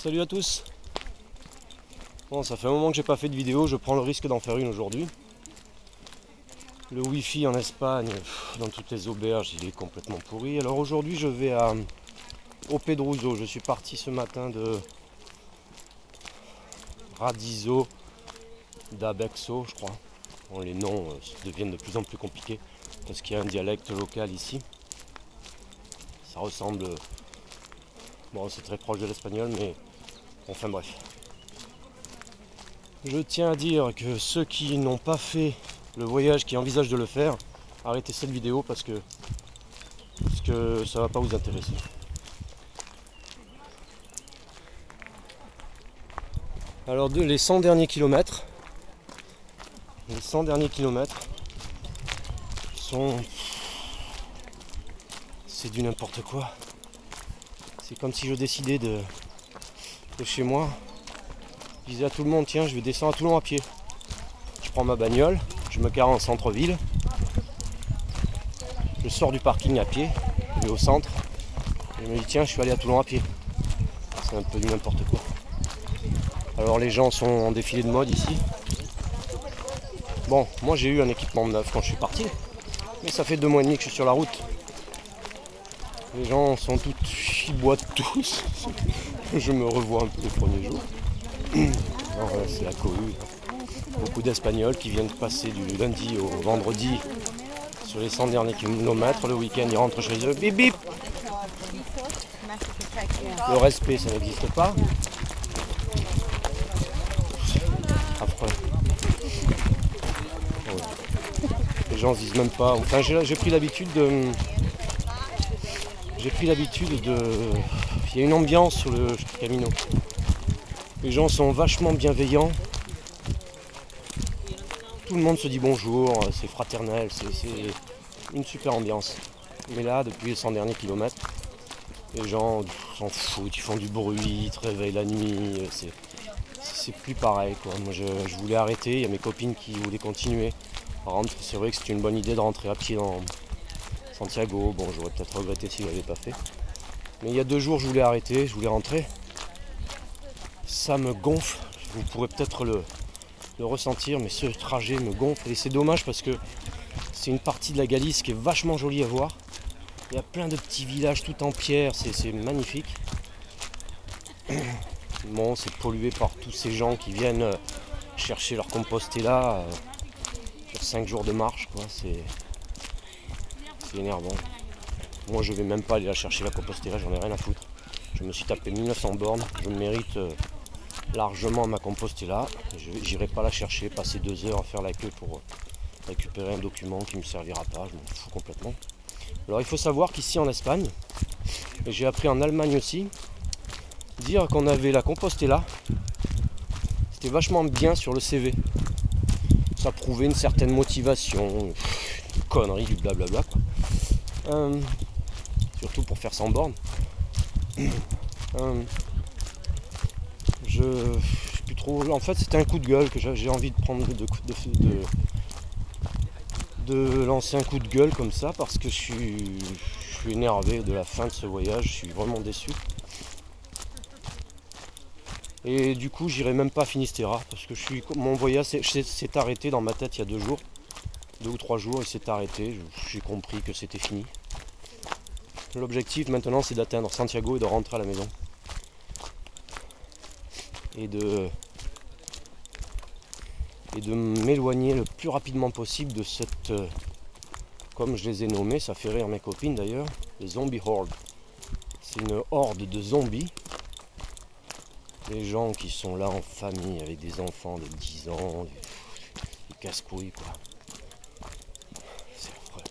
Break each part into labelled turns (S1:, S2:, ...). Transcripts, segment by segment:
S1: Salut à tous. Bon, ça fait un moment que j'ai pas fait de vidéo, je prends le risque d'en faire une aujourd'hui. Le wifi en Espagne, dans toutes les auberges, il est complètement pourri. Alors aujourd'hui je vais au Pedruso. Je suis parti ce matin de Radizo d'Abexo, je crois. Bon, les noms deviennent de plus en plus compliqués parce qu'il y a un dialecte local ici. Ça ressemble... Bon, c'est très proche de l'espagnol, mais enfin bref. Je tiens à dire que ceux qui n'ont pas fait le voyage, qui envisagent de le faire, arrêtez cette vidéo parce que ça va pas vous intéresser. Alors les 100 derniers kilomètres, sont... C'est du n'importe quoi. C'est comme si je décidais de chez moi. Je disais à tout le monde, tiens, je vais descendre à Toulon à pied. Je prends ma bagnole, je me carre en centre-ville. Je sors du parking à pied, je vais au centre. Et je me dis, tiens, je suis allé à Toulon à pied. C'est un peu du n'importe quoi. Alors les gens sont en défilé de mode ici. Bon, moi j'ai eu un équipement neuf quand je suis parti. Mais ça fait 2 mois et demi que je suis sur la route. Les gens sont tous, ils boitent tous. Je me revois un peu les premiers jours. C'est la cohue. Beaucoup d'Espagnols qui viennent passer du lundi au vendredi sur les 100 derniers kilomètres. Le week-end, ils rentrent chez eux. Bip bip. Le respect, ça n'existe pas. Après, ouais. Les gens se disent même pas. Enfin, j'ai pris l'habitude de. Il y a une ambiance sur le Camino. Les gens sont vachement bienveillants. Tout le monde se dit bonjour, c'est fraternel, c'est une super ambiance. Mais là, depuis les 100 derniers kilomètres, les gens s'en foutent, ils font du bruit, ils te réveillent la nuit. C'est plus pareil, quoi. Moi, je voulais arrêter, il y a mes copines qui voulaient continuer. C'est vrai que c'est une bonne idée de rentrer à pied dans Santiago. Bon, j'aurais peut-être regretté si je ne l'avais pas fait. Mais il y a 2 jours, je voulais arrêter, je voulais rentrer. Ça me gonfle, vous pourrez peut-être le ressentir, mais ce trajet me gonfle. Et c'est dommage parce que c'est une partie de la Galice qui est vachement jolie à voir. Il y a plein de petits villages tout en pierre, c'est magnifique. Bon, c'est pollué par tous ces gens qui viennent chercher leur compostela sur 5 jours de marche, quoi. C'est énervant. Moi je vais même pas aller la chercher la compostela, j'en ai rien à foutre. Je me suis tapé 1900 bornes, je mérite largement ma compostela. J'irai pas la chercher, passer 2 heures à faire la queue pour récupérer un document qui me servira pas, je m'en fous complètement. Alors il faut savoir qu'ici en Espagne, et j'ai appris en Allemagne aussi, dire qu'on avait la compostela, c'était vachement bien sur le CV. Ça prouvait une certaine motivation, une connerie, du blablabla, quoi. Surtout pour faire 100 bornes. Je sais plus trop. En fait, c'était un coup de gueule que j'ai envie de prendre, de lancer un coup de gueule comme ça parce que je suis énervé de la fin de ce voyage. Je suis vraiment déçu. Et du coup, j'irai même pas à Finisterra parce que mon voyage s'est arrêté dans ma tête il y a 2 jours. 2 ou 3 jours, il s'est arrêté. J'ai compris que c'était fini. L'objectif maintenant, c'est d'atteindre Santiago et de rentrer à la maison. Et de m'éloigner le plus rapidement possible de cette, comme je les ai nommés, ça fait rire mes copines d'ailleurs, les zombie hordes. C'est une horde de zombies. Les gens qui sont là en famille avec des enfants de 10 ans, des casse-couilles, quoi. C'est affreux.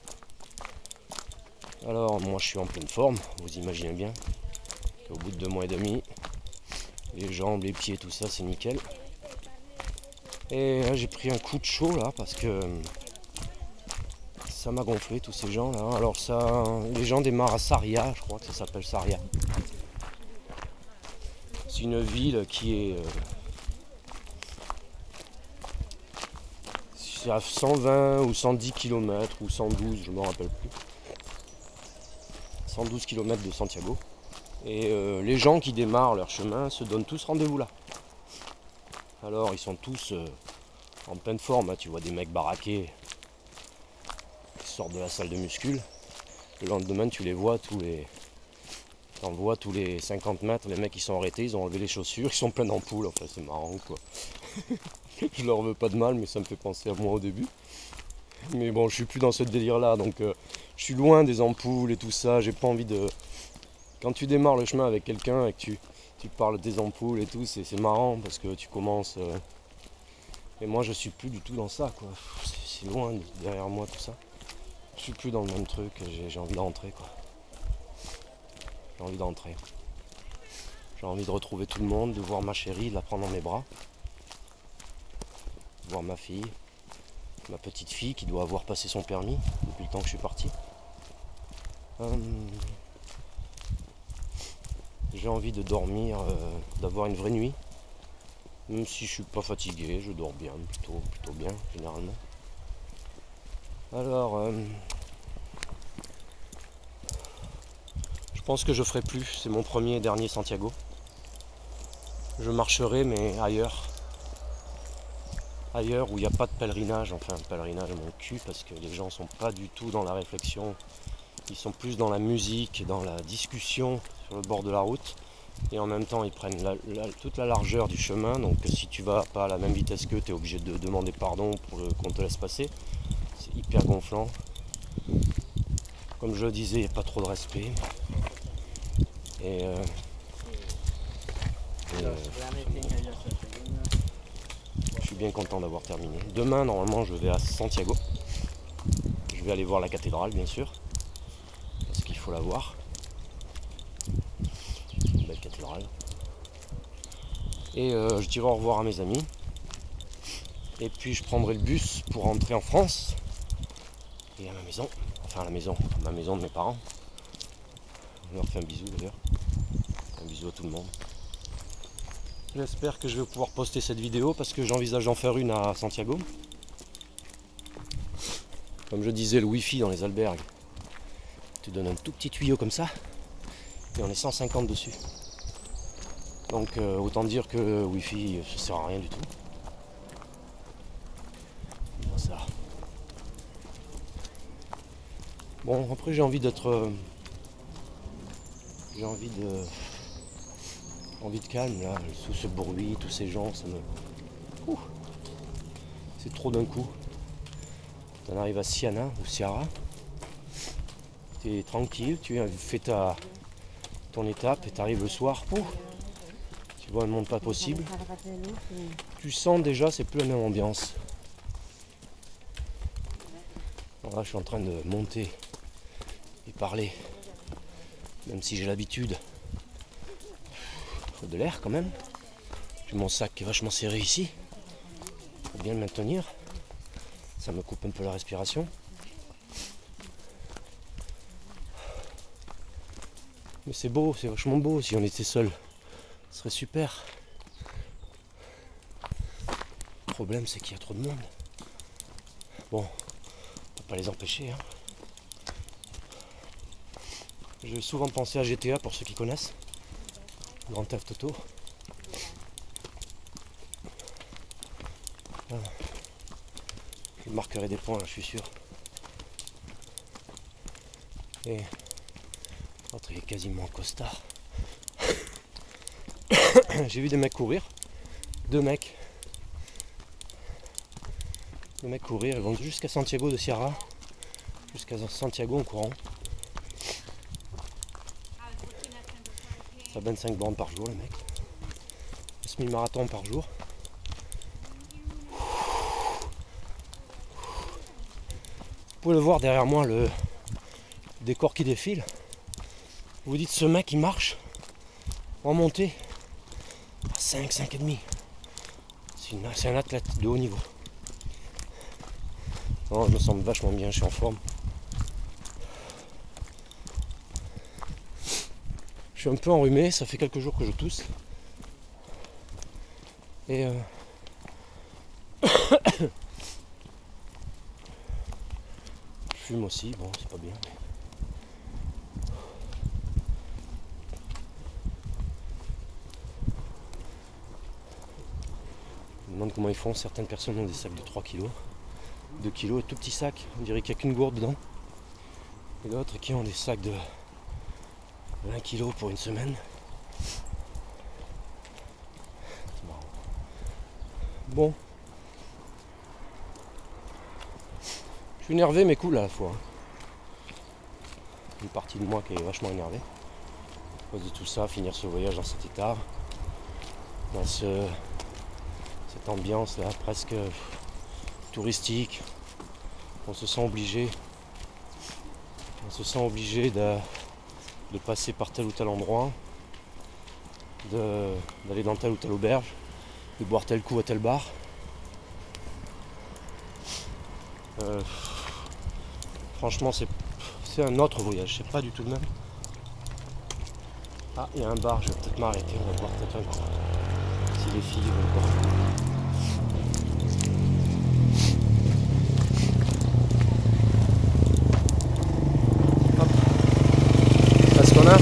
S1: Alors moi je suis en pleine forme, vous imaginez bien qu'au bout de 2 mois et demi, les jambes, les pieds, tout ça, c'est nickel. Et là, j'ai pris un coup de chaud là parce que ça m'a gonflé tous ces gens là. Alors ça, les gens démarrent à Sarria, je crois que ça s'appelle Sarria. C'est une ville qui est à 120 ou 110 km ou 112, je ne me rappelle plus. 112 km de Santiago. Et les gens qui démarrent leur chemin se donnent tous rendez-vous là. Alors ils sont tous en pleine forme, hein. Tu vois des mecs baraqués qui sortent de la salle de muscule. Le lendemain tu les vois t'en vois tous les 50 mètres, les mecs qui sont arrêtés, ils ont enlevé les chaussures, ils sont pleins d'ampoules, enfin c'est marrant quoi. Je leur veux pas de mal mais ça me fait penser à moi au début. Mais bon, je suis plus dans ce délire là, donc je suis loin des ampoules et tout ça, j'ai pas envie de... Quand tu démarres le chemin avec quelqu'un et que tu parles des ampoules et tout, c'est marrant parce que tu commences... Et moi je suis plus du tout dans ça quoi, c'est loin derrière moi tout ça. Je suis plus dans le même truc, j'ai envie d'entrer quoi. J'ai envie d'entrer. J'ai envie de retrouver tout le monde, de voir ma chérie, de la prendre dans mes bras. De voir ma fille, ma petite fille qui doit avoir passé son permis depuis le temps que je suis parti. J'ai envie de dormir, d'avoir une vraie nuit. Même si je suis pas fatigué, je dors bien, plutôt bien généralement. Alors, je pense que je ferai plus, c'est mon premier et dernier Santiago. Je marcherai mais ailleurs. Ailleurs où il n'y a pas de pèlerinage, enfin pèlerinage à mon cul parce que les gens sont pas du tout dans la réflexion. Ils sont plus dans la musique, dans la discussion sur le bord de la route. Et en même temps ils prennent toute la largeur du chemin. Donc si tu vas pas à la même vitesse qu'eux, tu es obligé de demander pardon pour qu'on te laisse passer. C'est hyper gonflant. Comme je le disais, il n'y a pas trop de respect. Je suis bien content d'avoir terminé. Demain, normalement, je vais à Santiago. Je vais aller voir la cathédrale, bien sûr. Parce qu'il faut la voir. Une belle cathédrale. Et je dirai au revoir à mes amis. Et puis je prendrai le bus pour rentrer en France. Et à ma maison. Enfin à la maison. Ma maison de mes parents. Je leur fais un bisou d'ailleurs. Un bisou à tout le monde. J'espère que je vais pouvoir poster cette vidéo parce que j'envisage d'en faire une à Santiago. Comme je disais, le wifi dans les albergues, tu donnes un tout petit tuyau comme ça et on est 150 dessus. Donc autant dire que le wifi ça sert à rien du tout. Ça. Bon après j'ai envie d'être... j'ai envie de calme là, sous ce bruit, tous ces gens, ça me... C'est trop d'un coup. Tu en arrives à Siana ou Ciara, tu es tranquille, tu fais ton étape et tu arrives le soir, tu vois un monde pas possible. Tu sens déjà, c'est plus la même ambiance. Alors là je suis en train de monter et parler, même si j'ai l'habitude. De l'air quand même. J'ai mon sac qui est vachement serré ici pour bien le maintenir. Ça me coupe un peu la respiration. Mais c'est beau, c'est vachement beau. Si on était seul, ce serait super. Le problème c'est qu'il y a trop de monde. Bon, on peut pas les empêcher. Hein. J'ai souvent pensé à GTA pour ceux qui connaissent. Grand Theft Auto. Je marquerai des points, je suis sûr. Et l'autre il est quasiment costard. J'ai vu des mecs courir. Deux mecs courir, ils vont jusqu'à Santiago de Ciara. Jusqu'à Santiago en courant. Ça 25 bornes par jour les mecs. 10 000 marathons par jour. Vous pouvez le voir derrière moi, le décor qui défile. Vous dites ce mec il marche en montée à 5,5. C'est un athlète de haut niveau. Non, je me sens vachement bien, je suis en forme. Je suis un peu enrhumé, ça fait quelques jours que je tousse. Et je fume aussi, bon c'est pas bien. demande comment ils font. Certaines personnes ont des sacs de 3 kg, 2 kg, tout petits sacs, on dirait qu'il n'y a qu'une gourde dedans. Et d'autres qui ont des sacs de 20 kg pour une semaine. C'est marrant. Bon. Je suis énervé mais cool à la fois. Une partie de moi qui est vachement énervée. À cause de tout ça, finir ce voyage dans cet état. Dans cette ambiance là presque touristique. On se sent obligé. De passer par tel ou tel endroit, d'aller dans telle ou telle auberge, de boire tel coup à tel bar. Franchement, c'est un autre voyage, c'est pas du tout le même. Ah, il y a un bar, je vais peut-être m'arrêter, on va boire peut-être un coup. Si les filles veulent boire. Ce qu'on a,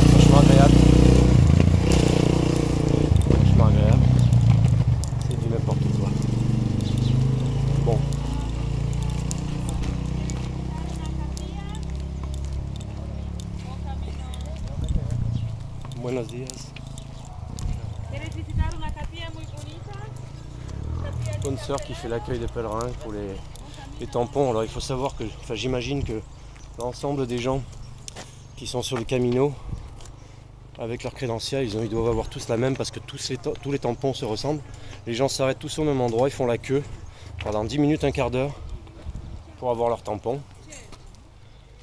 S1: franchement agréable, c'est du n'importe quoi. Bon, buenos días. Bonne sœur qui fait l'accueil des pèlerins pour les tampons. Alors il faut savoir que, j'imagine que l'ensemble des gens qui sont sur le Camino, avec leur crédential, ils doivent avoir tous la même parce que tous les tampons se ressemblent. Les gens s'arrêtent tous au même endroit, ils font la queue pendant 10 minutes, un quart d'heure pour avoir leur tampon.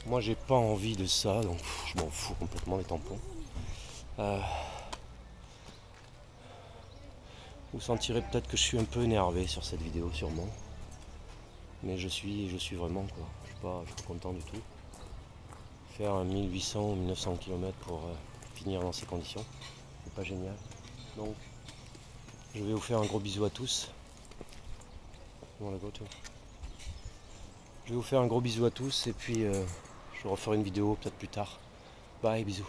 S1: Moi j'ai pas envie de ça, donc je m'en fous complètement des tampons. Vous sentirez peut-être que je suis un peu énervé sur cette vidéo, sûrement. Mais je suis vraiment quoi. Je suis pas content du tout. Faire 1800 ou 1900 km pour finir dans ces conditions, c'est pas génial. Donc, je vais vous faire un gros bisou à tous. Je vais vous faire un gros bisou à tous et puis je referai une vidéo peut-être plus tard. Bye, bisous.